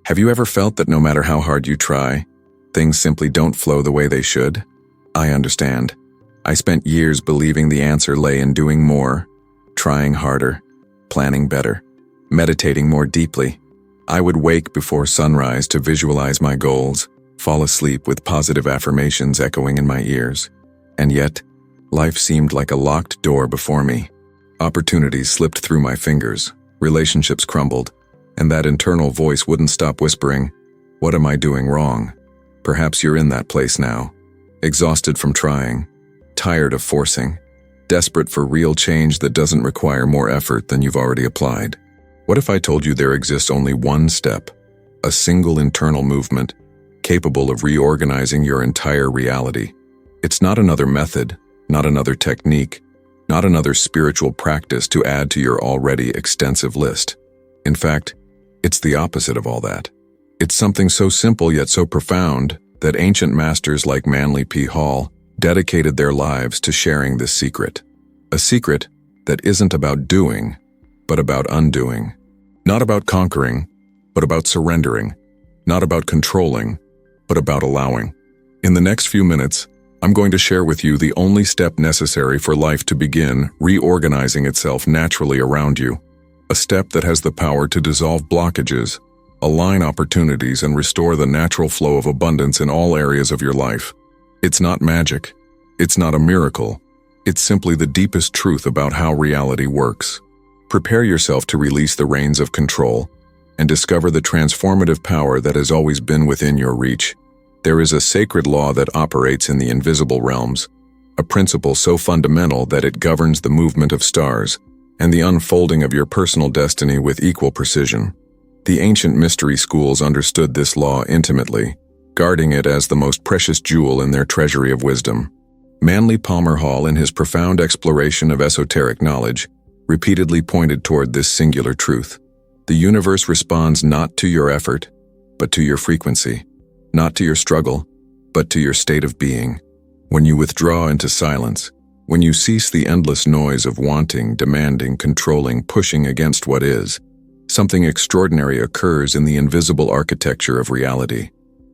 Have you ever felt that no matter how hard you try, things simply don't flow the way they should? I understand. I spent years believing the answer lay in doing more, trying harder, planning better, meditating more deeply. I would wake before sunrise to visualize my goals, fall asleep with positive affirmations echoing in my ears. And yet, life seemed like a locked door before me. Opportunities slipped through my fingers, relationships crumbled, and that internal voice wouldn't stop whispering, "What am I doing wrong?" Perhaps you're in that place now, exhausted from trying, tired of forcing, desperate for real change that doesn't require more effort than you've already applied. What if I told you there exists only one step, a single internal movement, capable of reorganizing your entire reality? It's not another method, not another technique, not another spiritual practice to add to your already extensive list. In fact, it's the opposite of all that. It's something so simple yet so profound that ancient masters like Manly P. Hall dedicated their lives to sharing this secret. A secret that isn't about doing, but about undoing. Not about conquering, but about surrendering. Not about controlling, but about allowing. In the next few minutes, I'm going to share with you the only step necessary for life to begin reorganizing itself naturally around you. A step that has the power to dissolve blockages, align opportunities, and restore the natural flow of abundance in all areas of your life. It's not magic. It's not a miracle. It's simply the deepest truth about how reality works. Prepare yourself to release the reins of control and discover the transformative power that has always been within your reach. There is a sacred law that operates in the invisible realms, a principle so fundamental that it governs the movement of stars and the unfolding of your personal destiny with equal precision. The ancient mystery schools understood this law intimately, guarding it as the most precious jewel in their treasury of wisdom. Manly Palmer Hall, in his profound exploration of esoteric knowledge, repeatedly pointed toward this singular truth. The universe responds not to your effort, but to your frequency, not to your struggle, but to your state of being. When you withdraw into silence, when you cease the endless noise of wanting, demanding, controlling, pushing against what is, something extraordinary occurs in the invisible architecture of reality.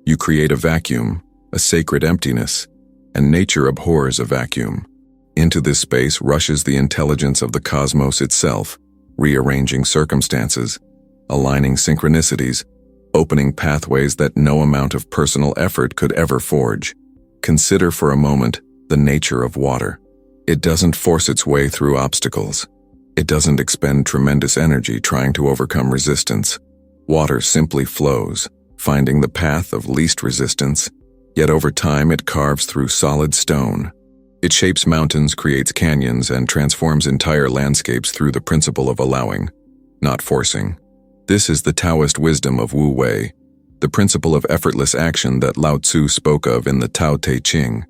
You create a vacuum, a sacred emptiness, and nature abhors a vacuum. Into this space rushes the intelligence of the cosmos itself, rearranging circumstances, aligning synchronicities, opening pathways that no amount of personal effort could ever forge. Consider for a moment the nature of water. It doesn't force its way through obstacles. It doesn't expend tremendous energy trying to overcome resistance. Water simply flows, finding the path of least resistance, yet over time it carves through solid stone. It shapes mountains, creates canyons, and transforms entire landscapes through the principle of allowing, not forcing. This is the Taoist wisdom of Wu Wei, the principle of effortless action that Lao Tzu spoke of in the Tao Te Ching.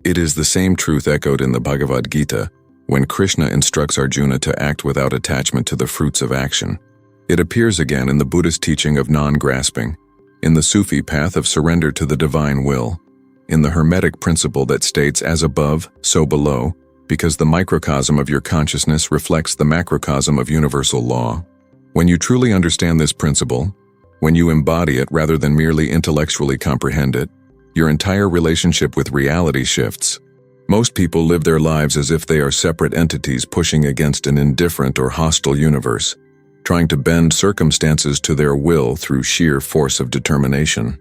It is the same truth echoed in the Bhagavad Gita, when Krishna instructs Arjuna to act without attachment to the fruits of action. It appears again in the Buddhist teaching of non-grasping, in the Sufi path of surrender to the divine will, in the Hermetic principle that states as above, so below, because the microcosm of your consciousness reflects the macrocosm of universal law. When you truly understand this principle, when you embody it rather than merely intellectually comprehend it, your entire relationship with reality shifts. Most people live their lives as if they are separate entities pushing against an indifferent or hostile universe, trying to bend circumstances to their will through sheer force of determination.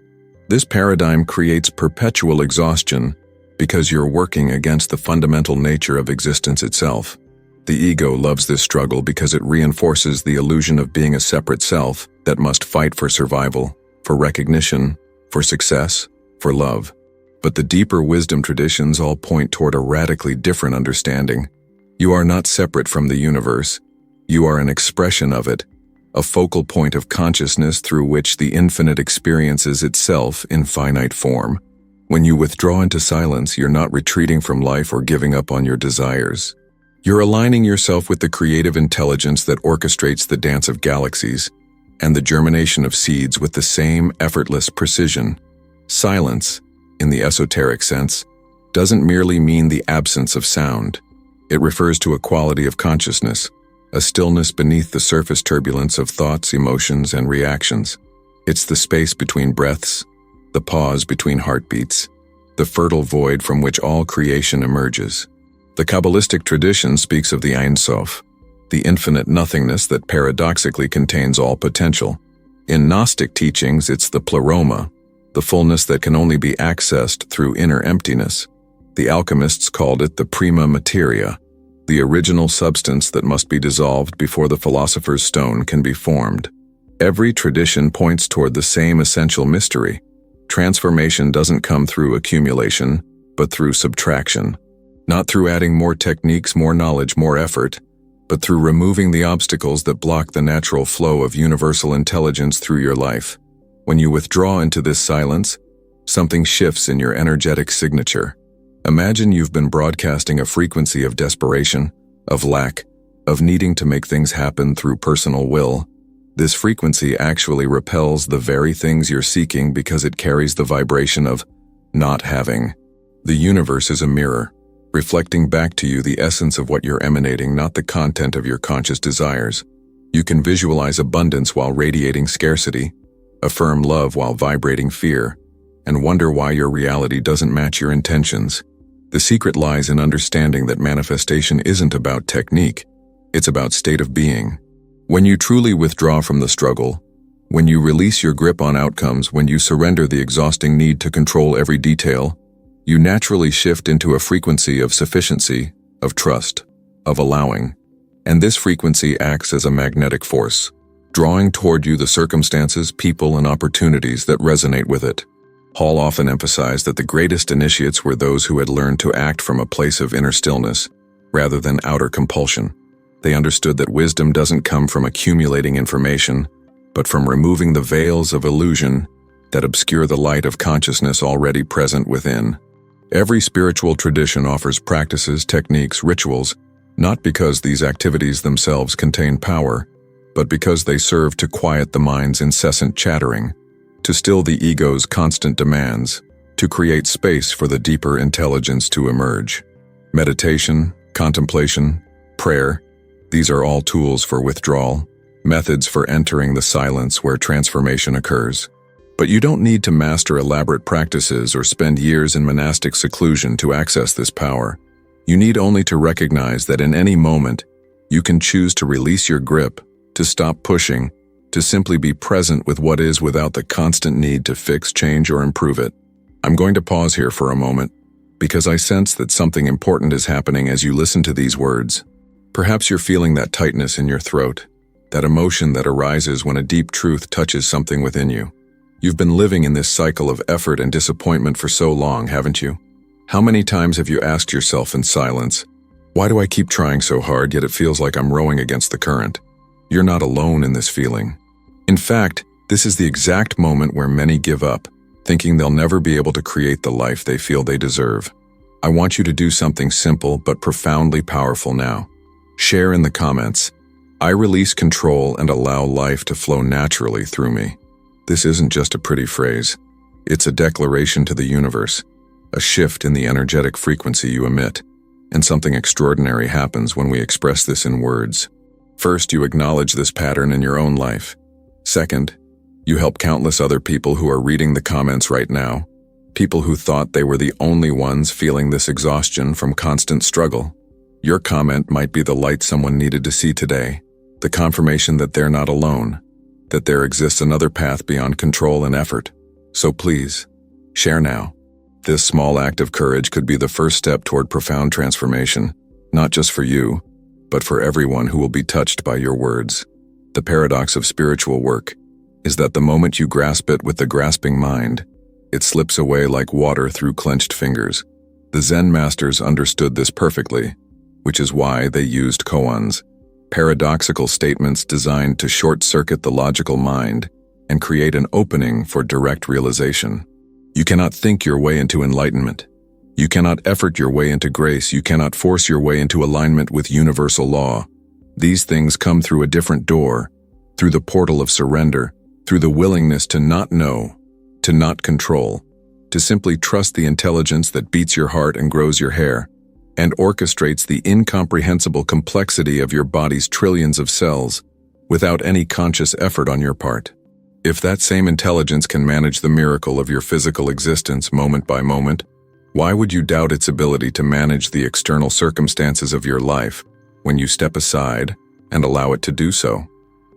This paradigm creates perpetual exhaustion because you're working against the fundamental nature of existence itself. The ego loves this struggle because it reinforces the illusion of being a separate self that must fight for survival, for recognition, for success, for love. But the deeper wisdom traditions all point toward a radically different understanding. You are not separate from the universe. You are an expression of it, a focal point of consciousness through which the infinite experiences itself in finite form. When you withdraw into silence, you're not retreating from life or giving up on your desires. You're aligning yourself with the creative intelligence that orchestrates the dance of galaxies and the germination of seeds with the same effortless precision. Silence, in the esoteric sense, doesn't merely mean the absence of sound. It refers to a quality of consciousness, a stillness beneath the surface turbulence of thoughts, emotions, and reactions. It's the space between breaths, the pause between heartbeats, the fertile void from which all creation emerges. The Kabbalistic tradition speaks of the Ein Sof, the infinite nothingness that paradoxically contains all potential. In Gnostic teachings, it's the pleroma, the fullness that can only be accessed through inner emptiness. The alchemists called it the prima materia, the original substance that must be dissolved before the philosopher's stone can be formed. Every tradition points toward the same essential mystery. Transformation doesn't come through accumulation, but through subtraction. Not through adding more techniques, more knowledge, more effort, but through removing the obstacles that block the natural flow of universal intelligence through your life. When you withdraw into this silence, something shifts in your energetic signature. Imagine you've been broadcasting a frequency of desperation, of lack, of needing to make things happen through personal will. This frequency actually repels the very things you're seeking because it carries the vibration of not having. The universe is a mirror, reflecting back to you the essence of what you're emanating, not the content of your conscious desires. You can visualize abundance while radiating scarcity, affirm love while vibrating fear, and wonder why your reality doesn't match your intentions. The secret lies in understanding that manifestation isn't about technique, it's about state of being. When you truly withdraw from the struggle, when you release your grip on outcomes, when you surrender the exhausting need to control every detail, you naturally shift into a frequency of sufficiency, of trust, of allowing. And this frequency acts as a magnetic force, drawing toward you the circumstances, people, and opportunities that resonate with it. Hall often emphasized that the greatest initiates were those who had learned to act from a place of inner stillness, rather than outer compulsion. They understood that wisdom doesn't come from accumulating information, but from removing the veils of illusion that obscure the light of consciousness already present within. Every spiritual tradition offers practices, techniques, rituals, not because these activities themselves contain power, but because they serve to quiet the mind's incessant chattering, to still the ego's constant demands, to create space for the deeper intelligence to emerge. Meditation, contemplation, prayer, these are all tools for withdrawal, methods for entering the silence where transformation occurs. But you don't need to master elaborate practices or spend years in monastic seclusion to access this power. You need only to recognize that in any moment, you can choose to release your grip, to stop pushing, to simply be present with what is without the constant need to fix, change, or improve it. I'm going to pause here for a moment, because I sense that something important is happening as you listen to these words. Perhaps you're feeling that tightness in your throat, that emotion that arises when a deep truth touches something within you. You've been living in this cycle of effort and disappointment for so long, haven't you? How many times have you asked yourself in silence, why do I keep trying so hard, yet it feels like I'm rowing against the current? You're not alone in this feeling. In fact, this is the exact moment where many give up, thinking they'll never be able to create the life they feel they deserve. I want you to do something simple but profoundly powerful now. Share in the comments, I release control and allow life to flow naturally through me. This isn't just a pretty phrase. It's a declaration to the universe, a shift in the energetic frequency you emit, and something extraordinary happens when we express this in words. First, you acknowledge this pattern in your own life. Second, you help countless other people who are reading the comments right now, people who thought they were the only ones feeling this exhaustion from constant struggle. Your comment might be the light someone needed to see today, the confirmation that they're not alone, that there exists another path beyond control and effort. So please, share now. This small act of courage could be the first step toward profound transformation, not just for you, but for everyone who will be touched by your words. The paradox of spiritual work is that the moment you grasp it with the grasping mind, it slips away like water through clenched fingers. The Zen masters understood this perfectly, which is why they used koans, paradoxical statements designed to short-circuit the logical mind and create an opening for direct realization. You cannot think your way into enlightenment. You cannot effort your way into grace. You cannot force your way into alignment with universal law. These things come through a different door, through the portal of surrender, through the willingness to not know, to not control, to simply trust the intelligence that beats your heart and grows your hair, and orchestrates the incomprehensible complexity of your body's trillions of cells without any conscious effort on your part. If that same intelligence can manage the miracle of your physical existence moment by moment, why would you doubt its ability to manage the external circumstances of your life when you step aside and allow it to do so?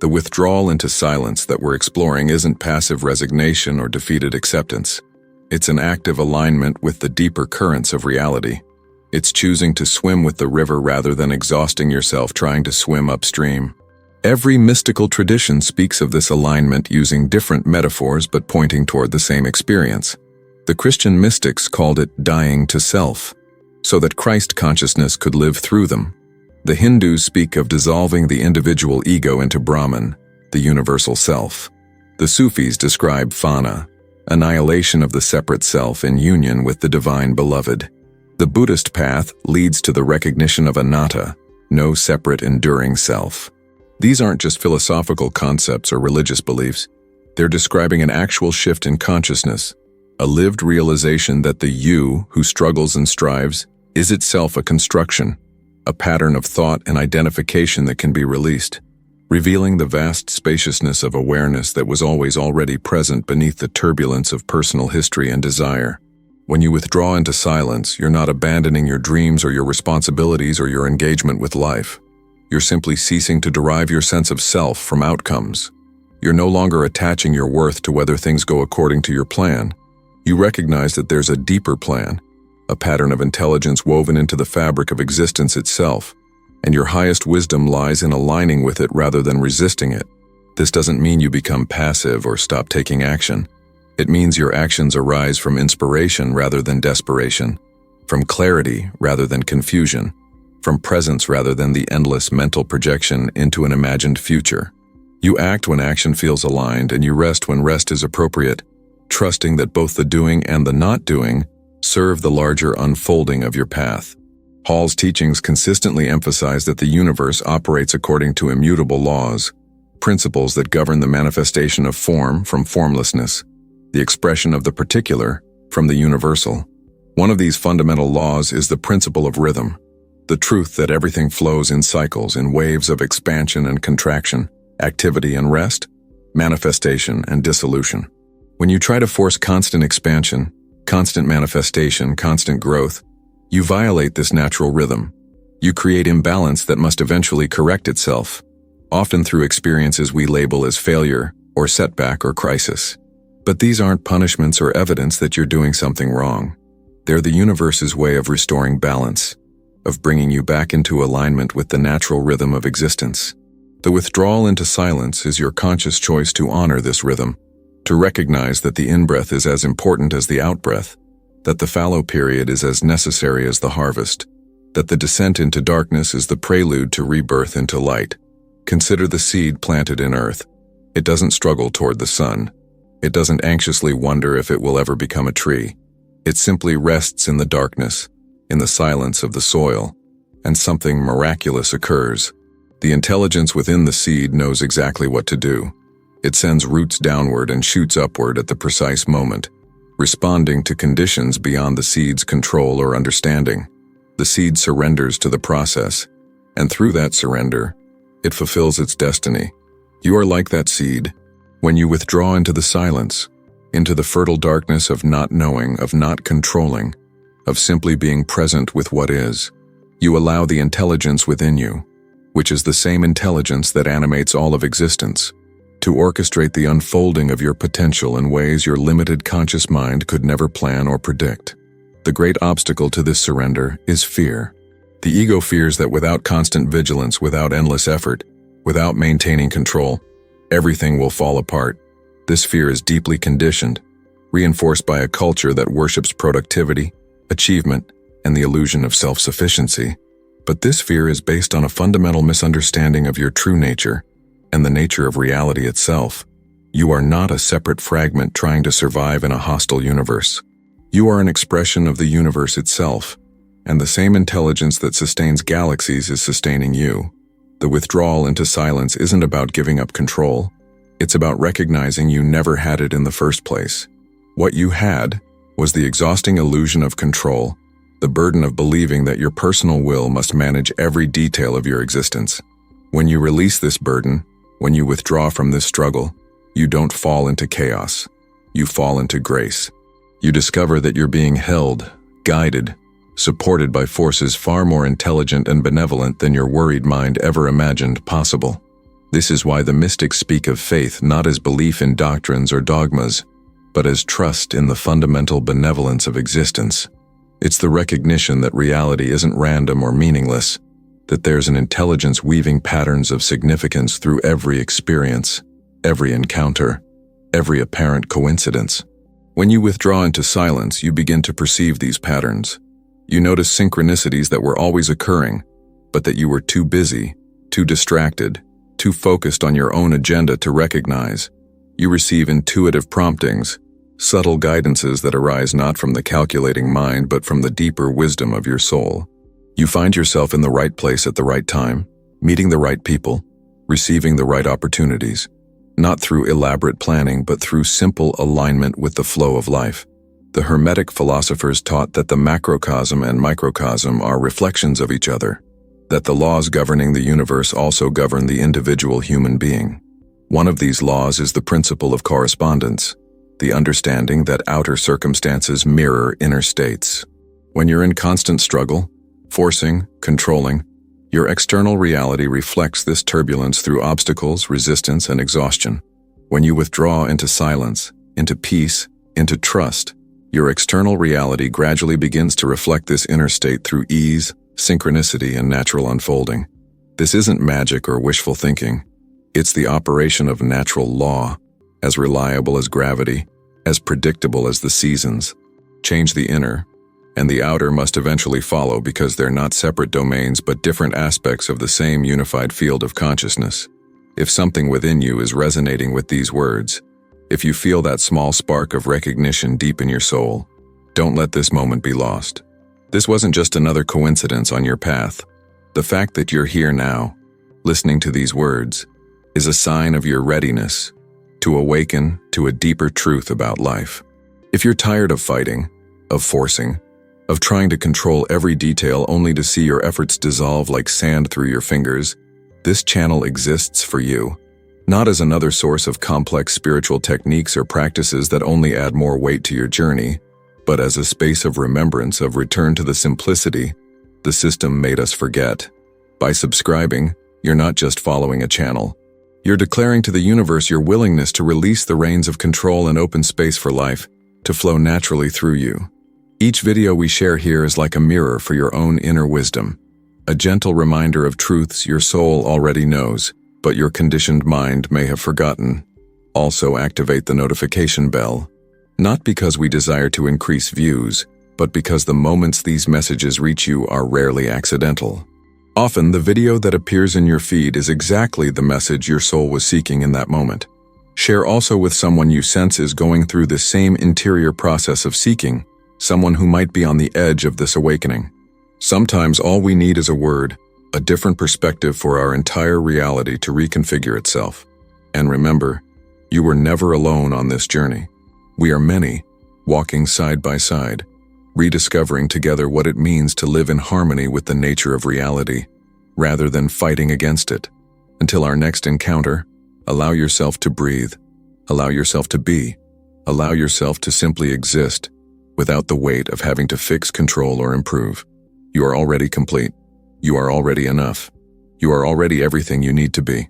The withdrawal into silence that we're exploring isn't passive resignation or defeated acceptance. It's an active alignment with the deeper currents of reality. It's choosing to swim with the river rather than exhausting yourself trying to swim upstream. Every mystical tradition speaks of this alignment using different metaphors but pointing toward the same experience. The Christian mystics called it dying to self, so that Christ consciousness could live through them. The Hindus speak of dissolving the individual ego into Brahman, the universal self. The Sufis describe fana, annihilation of the separate self in union with the divine beloved. The Buddhist path leads to the recognition of anatta, no separate enduring self. These aren't just philosophical concepts or religious beliefs. They're describing an actual shift in consciousness, a lived realization that the you who struggles and strives is itself a construction, a pattern of thought and identification that can be released, revealing the vast spaciousness of awareness that was always already present beneath the turbulence of personal history and desire. When you withdraw into silence, you're not abandoning your dreams or your responsibilities or your engagement with life. You're simply ceasing to derive your sense of self from outcomes. You're no longer attaching your worth to whether things go according to your plan. You recognize that there's a deeper plan, a pattern of intelligence woven into the fabric of existence itself, and your highest wisdom lies in aligning with it rather than resisting it. This doesn't mean you become passive or stop taking action. It means your actions arise from inspiration rather than desperation, from clarity rather than confusion, from presence rather than the endless mental projection into an imagined future. You act when action feels aligned, and you rest when rest is appropriate, trusting that both the doing and the not doing serve the larger unfolding of your path. Hall's teachings consistently emphasize that the universe operates according to immutable laws, principles that govern the manifestation of form from formlessness, the expression of the particular from the universal. One of these fundamental laws is the principle of rhythm, the truth that everything flows in cycles, in waves of expansion and contraction, activity and rest, manifestation and dissolution. When you try to force constant expansion, constant manifestation, constant growth, you violate this natural rhythm. You create imbalance that must eventually correct itself, often through experiences we label as failure or setback or crisis. But these aren't punishments or evidence that you're doing something wrong. They're the universe's way of restoring balance, of bringing you back into alignment with the natural rhythm of existence. The withdrawal into silence is your conscious choice to honor this rhythm, to recognize that the in-breath is as important as the out-breath, that the fallow period is as necessary as the harvest, that the descent into darkness is the prelude to rebirth into light. Consider the seed planted in earth. It doesn't struggle toward the sun. It doesn't anxiously wonder if it will ever become a tree. It simply rests in the darkness, in the silence of the soil, and something miraculous occurs. The intelligence within the seed knows exactly what to do. It sends roots downward and shoots upward at the precise moment, responding to conditions beyond the seed's control or understanding. The seed surrenders to the process, and through that surrender, it fulfills its destiny. You are like that seed. When you withdraw into the silence, into the fertile darkness of not knowing, of not controlling, of simply being present with what is, you allow the intelligence within you, which is the same intelligence that animates all of existence, to orchestrate the unfolding of your potential in ways your limited conscious mind could never plan or predict. The great obstacle to this surrender is fear. The ego fears that without constant vigilance, without endless effort, without maintaining control, everything will fall apart. This fear is deeply conditioned, reinforced by a culture that worships productivity, achievement, and the illusion of self-sufficiency. But this fear is based on a fundamental misunderstanding of your true nature and the nature of reality itself. You are not a separate fragment trying to survive in a hostile universe. You are an expression of the universe itself, and the same intelligence that sustains galaxies is sustaining you. The withdrawal into silence isn't about giving up control. It's about recognizing you never had it in the first place. What you had was the exhausting illusion of control, the burden of believing that your personal will must manage every detail of your existence. When you release this burden, when you withdraw from this struggle, You don't fall into chaos. You fall into grace. You discover that you're being held, guided, supported by forces far more intelligent and benevolent than your worried mind ever imagined possible. This is why the mystics speak of faith not as belief in doctrines or dogmas, but as trust in the fundamental benevolence of existence. It's the recognition that reality isn't random or meaningless, that there's an intelligence weaving patterns of significance through every experience, every encounter, every apparent coincidence. When you withdraw into silence, you begin to perceive these patterns. You notice synchronicities that were always occurring, but that you were too busy, too distracted, too focused on your own agenda to recognize. You receive intuitive promptings, subtle guidances that arise not from the calculating mind but from the deeper wisdom of your soul. You find yourself in the right place at the right time, meeting the right people, receiving the right opportunities, not through elaborate planning but through simple alignment with the flow of life. The Hermetic philosophers taught that the macrocosm and microcosm are reflections of each other, that the laws governing the universe also govern the individual human being. One of these laws is the principle of correspondence, the understanding that outer circumstances mirror inner states. When you're in constant struggle, forcing, controlling, your external reality reflects this turbulence through obstacles, resistance, and exhaustion. When you withdraw into silence, into peace, into trust, your external reality gradually begins to reflect this inner state through ease, synchronicity, and natural unfolding. This isn't magic or wishful thinking. It's the operation of natural law, as reliable as gravity, as predictable as the seasons. Change the inner, and the outer must eventually follow because they're not separate domains but different aspects of the same unified field of consciousness. If something within you is resonating with these words, if you feel that small spark of recognition deep in your soul, don't let this moment be lost. This wasn't just another coincidence on your path. The fact that you're here now, listening to these words, is a sign of your readiness to awaken to a deeper truth about life. If you're tired of fighting, of forcing, of trying to control every detail only to see your efforts dissolve like sand through your fingers, this channel exists for you. Not as another source of complex spiritual techniques or practices that only add more weight to your journey, but as a space of remembrance, of return to the simplicity the system made us forget. By subscribing, you're not just following a channel. You're declaring to the universe your willingness to release the reins of control and open space for life to flow naturally through you. Each video we share here is like a mirror for your own inner wisdom, a gentle reminder of truths your soul already knows, but your conditioned mind may have forgotten. Also activate the notification bell, not because we desire to increase views, but because the moments these messages reach you are rarely accidental. Often, the video that appears in your feed is exactly the message your soul was seeking in that moment. Share also with someone you sense is going through the same interior process of seeking, someone who might be on the edge of this awakening. Sometimes all we need is a word, a different perspective for our entire reality to reconfigure itself. And remember, you were never alone on this journey. We are many, walking side by side, rediscovering together what it means to live in harmony with the nature of reality, rather than fighting against it. Until our next encounter, allow yourself to breathe, allow yourself to be, allow yourself to simply exist, without the weight of having to fix, control, or improve. You are already complete. You are already enough. You are already everything you need to be.